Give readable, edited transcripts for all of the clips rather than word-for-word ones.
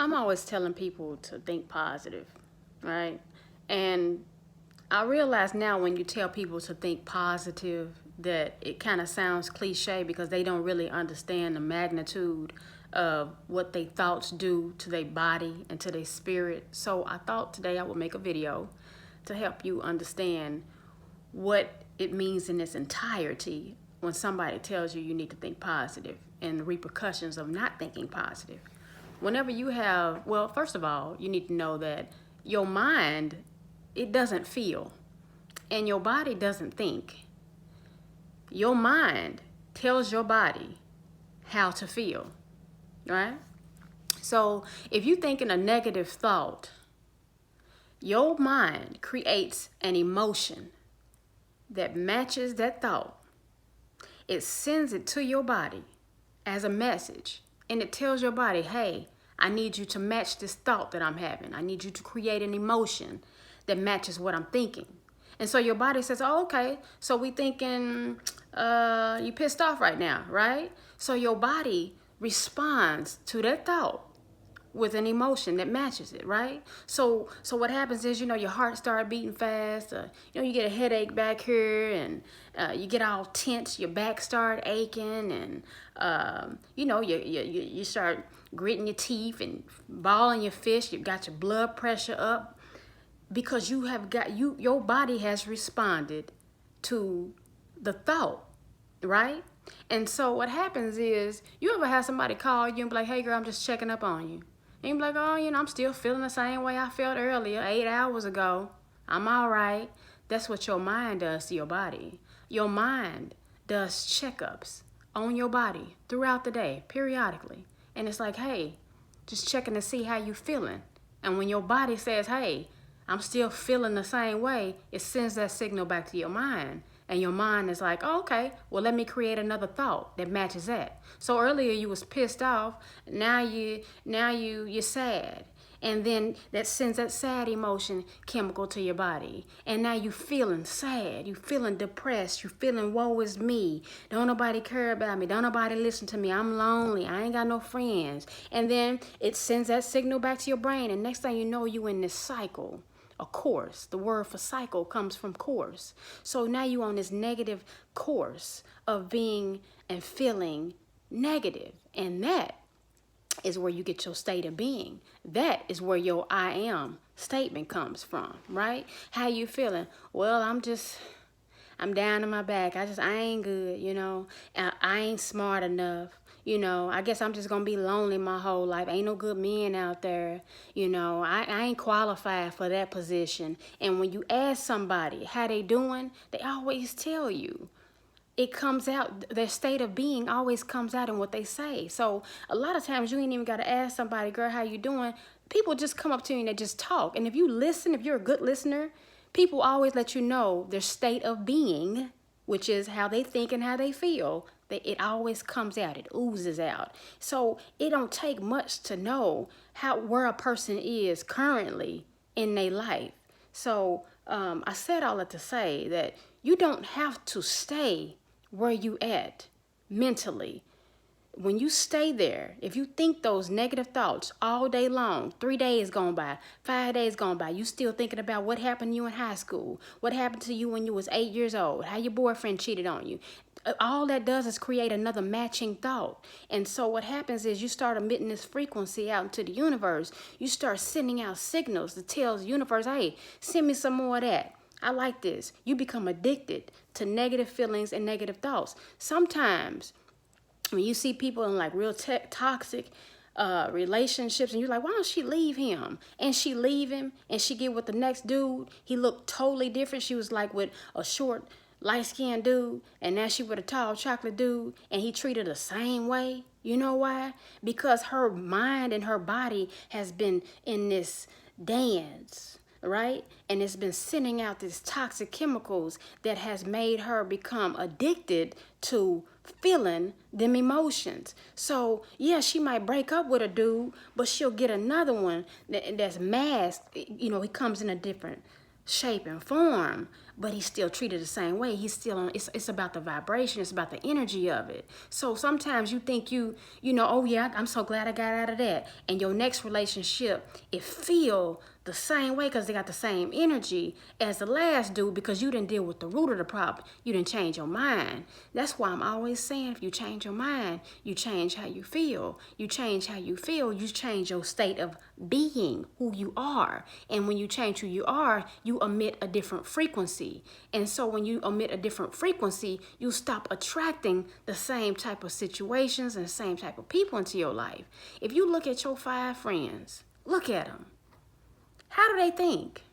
I'm always telling people to think positive, right? And I realize now when you tell people to think positive that it kind of sounds cliche because they don't really understand the magnitude of what they thoughts do to their body and to their spirit. So I thought today I would make a video to help you understand what it means in its entirety when somebody tells you you need to think positive and the repercussions of not thinking positive. Whenever you have, well, first of all, you need to know that your mind, it doesn't feel, and your body doesn't think. Your mind tells your body how to feel, right? So if you're thinking a negative thought, your mind creates an emotion that matches that thought. It sends it to your body as a message, and it tells your body, hey, I need you to match this thought that I'm having. I need you to create an emotion that matches what I'm thinking. And so your body says, oh, okay, so we thinking you pissed off right now, right? So your body responds to that thought with an emotion that matches it, right? So what happens is, your heart starts beating fast. You get a headache back here, and you get all tense. Your back start aching, and you start gritting your teeth and balling your fist. You got your blood pressure up because your body has responded to the thought, right? And so what happens is, you ever have somebody call you and be like, hey girl, I'm just checking up on you. And you be like, oh, I'm still feeling the same way I felt earlier, 8 hours ago. I'm all right. That's what your mind does to your body. Your mind does checkups on your body throughout the day, periodically. And it's like, hey, just checking to see how you feeling. And when your body says, hey, I'm still feeling the same way, it sends that signal back to your mind. And your mind is like, oh, okay, well, let me create another thought that matches that. So earlier you was pissed off. Now you're sad. And then that sends that sad emotion chemical to your body. And now you feeling sad. You feeling depressed. You feeling woe is me. Don't nobody care about me. Don't nobody listen to me. I'm lonely. I ain't got no friends. And then it sends that signal back to your brain. And next thing you know, you in this cycle. A course. The word for cycle comes from course. So now you on this negative course of being and feeling negative. And that is where you get your state of being. That is where your I am statement comes from, right? How you feeling? Well, I'm down in my back. I ain't good, I ain't smart enough. I guess I'm just going to be lonely my whole life. Ain't no good men out there. I ain't qualified for that position. And when you ask somebody how they doing, they always tell you. It comes out, their state of being always comes out in what they say. So a lot of times you ain't even got to ask somebody, girl, how you doing? People just come up to you and they just talk. And if you listen, if you're a good listener, people always let you know their state of being, which is how they think and how they feel. It always comes out. It oozes out. So it don't take much to know where a person is currently in their life. So I said all that to say that you don't have to stay where you at mentally. When you stay there, if you think those negative thoughts all day long, 3 days gone by, 5 days gone by, you still thinking about what happened to you in high school, what happened to you when you was 8 years old, how your boyfriend cheated on you. All that does is create another matching thought. And so what happens is you start emitting this frequency out into the universe. You start sending out signals that tells the universe, hey, send me some more of that. I like this. You become addicted to negative feelings and negative thoughts. Sometimes when you see people in like real toxic relationships and you're like, why don't she leave him? And she leave him and she get with the next dude. He looked totally different. She was like with a short, light-skinned dude, and now she with a tall chocolate dude, and he treated her the same way. You know why? Because her mind and her body has been in this dance, right? And it's been sending out these toxic chemicals that has made her become addicted to feeling them emotions. So yeah, she might break up with a dude, but she'll get another one that's masked. He comes in a different shape and form, but he's still treated the same way. He's still on, it's about the vibration, it's about the energy of it. So sometimes you think you know, oh yeah, I'm so glad I got out of that. And your next relationship, it feel the same way because they got the same energy as the last dude because you didn't deal with the root of the problem. You didn't change your mind. That's why I'm always saying if you change your mind, you change how you feel. You change how you feel, you change your state of being, who you are. And when you change who you are, you emit a different frequency. And so when you emit a different frequency, you stop attracting the same type of situations and the same type of people into your life. If you look at your 5 friends, look at them. How do they think?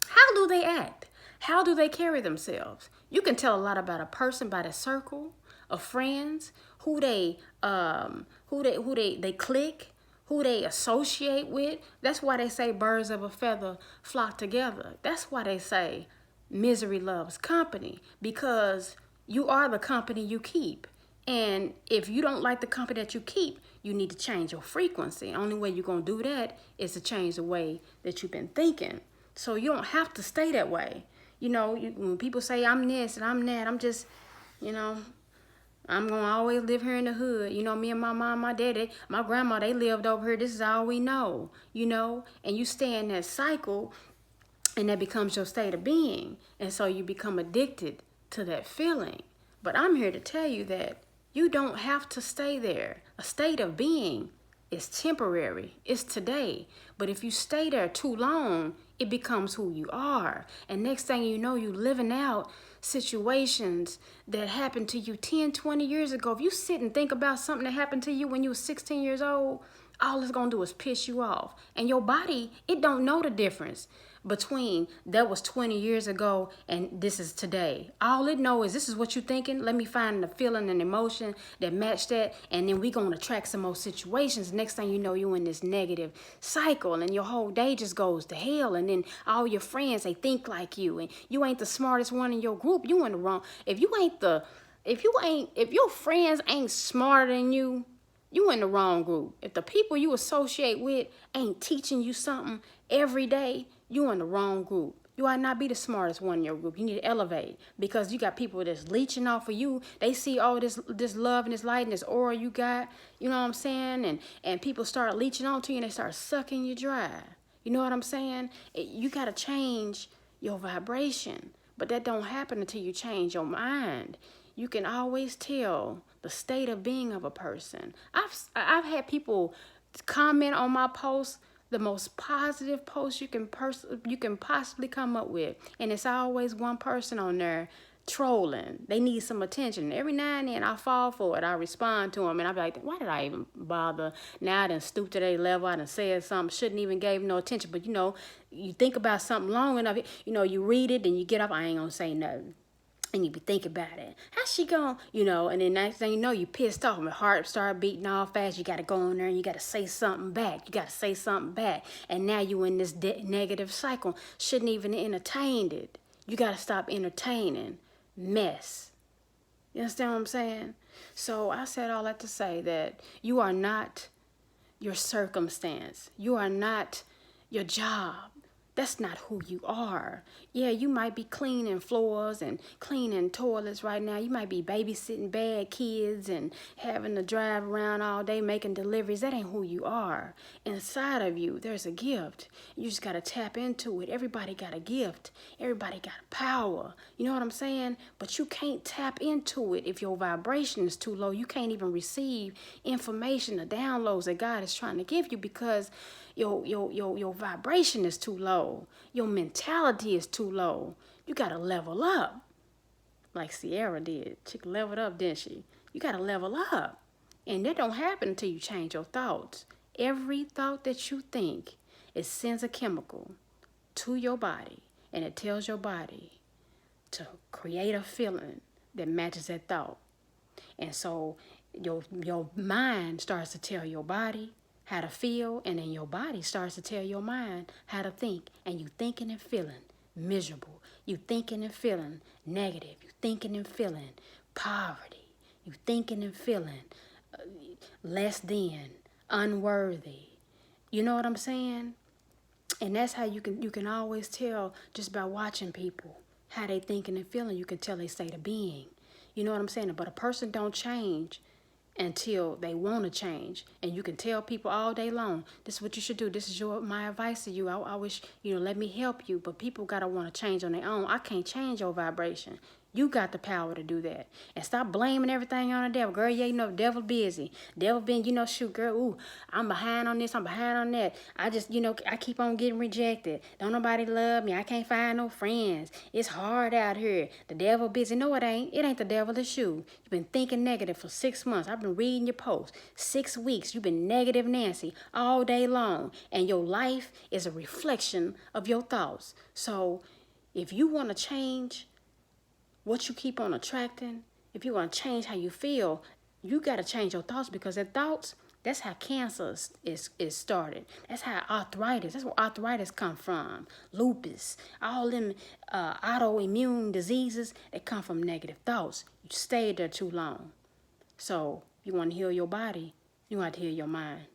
How do they act? How do they carry themselves? You can tell a lot about a person by the circle of friends, who they click, who they associate with. That's why they say birds of a feather flock together. That's why they say misery loves company, because you are the company you keep. And if you don't like the company that you keep, you need to change your frequency. The only way you're going to do that is to change the way that you've been thinking. So you don't have to stay that way. You know, when people say I'm this and I'm that, I'm just, you know, I'm going to always live here in the hood. You know, me and my mom, my daddy, my grandma, they lived over here. This is all we know, you know. And you stay in that cycle, and that becomes your state of being. And so you become addicted to that feeling. But I'm here to tell you that you don't have to stay there. A state of being is temporary. It's today. But if you stay there too long, it becomes who you are. And next thing you know, you living out situations that happened to you 10, 20 years ago. If you sit and think about something that happened to you when you were 16 years old, all it's going to do is piss you off. And your body, it don't know the difference between that was 20 years ago and this is today. All it knows is this is what you're thinking. Let me find the feeling and emotion that match that, and then we're going to attract some more situations. Next thing you know, you're in this negative cycle, and your whole day just goes to hell. And then all your friends, they think like you, and you ain't the smartest one in your group. You in the wrong. If your friends ain't smarter than you, you in the wrong group. If the people you associate with ain't teaching you something every day, you in the wrong group. You ought not be the smartest one in your group. You need to elevate, because you got people that's leeching off of you. They see all this love and this light and this aura you got. You know what I'm saying? And people start leeching onto you, and they start sucking you dry. You know what I'm saying? You got to change your vibration. But that don't happen until you change your mind. You can always tell the state of being of a person. I've had people comment on my posts, the most positive post you can possibly come up with, and it's always one person on there trolling. They need some attention. Every now and then I fall for it. I respond to them, and I be like, why did I even bother? Now I done stooped to their level. I done said something, shouldn't even gave no attention. But you know, you think about something long enough, you know, you read it and you get up, I ain't gonna say nothing. And you be thinking about it. How's she going? You know, and then next thing you know, you pissed off. My heart start beating all fast. You got to go in there and you got to say something back. You got to say something back. And now you in this negative cycle. Shouldn't even entertained it. You got to stop entertaining mess. You understand what I'm saying? So I said all that to say that you are not your circumstance. You are not your job. That's not who you are. Yeah, you might be cleaning floors and cleaning toilets right now. You might be babysitting bad kids and having to drive around all day making deliveries. That ain't who you are. Inside of you, there's a gift. You just got to tap into it. Everybody got a gift. Everybody got a power. You know what I'm saying? But you can't tap into it if your vibration is too low. You can't even receive information, the downloads that God is trying to give you, because your vibration is too low. Your mentality is too low. You got to level up. Like Sierra did. She leveled up, didn't she? You got to level up. And that don't happen until you change your thoughts. Every thought that you think, it sends a chemical to your body. And it tells your body to create a feeling that matches that thought. And so your mind starts to tell your body how to feel, and then your body starts to tell your mind how to think, and you thinking and feeling miserable. You thinking and feeling negative. You thinking and feeling poverty. You thinking and feeling less than, unworthy. You know what I'm saying? And that's how you can always tell just by watching people how they thinking and feeling, you can tell they state of being. You know what I'm saying? But a person don't change until they want to change. And you can tell people all day long, this is what you should do. This is my advice to you. I wish, let me help you. But people got to want to change on their own. I can't change your vibration. You got the power to do that. And stop blaming everything on the devil. Girl, yeah, the devil busy. Devil been, shoot, girl, ooh, I'm behind on this, I'm behind on that. I just, I keep on getting rejected. Don't nobody love me. I can't find no friends. It's hard out here. The devil busy. No, it ain't. It ain't the devil, it's you. You've been thinking negative for 6 months. I've been reading your posts. 6 weeks, you've been negative Nancy all day long. And your life is a reflection of your thoughts. So if you want to change what you keep on attracting, if you want to change how you feel, you got to change your thoughts, because the thoughts, that's how cancer is started. That's how arthritis, that's where arthritis come from. Lupus, all them autoimmune diseases that come from negative thoughts. You stayed there too long. So if you want to heal your body, you have to heal your mind.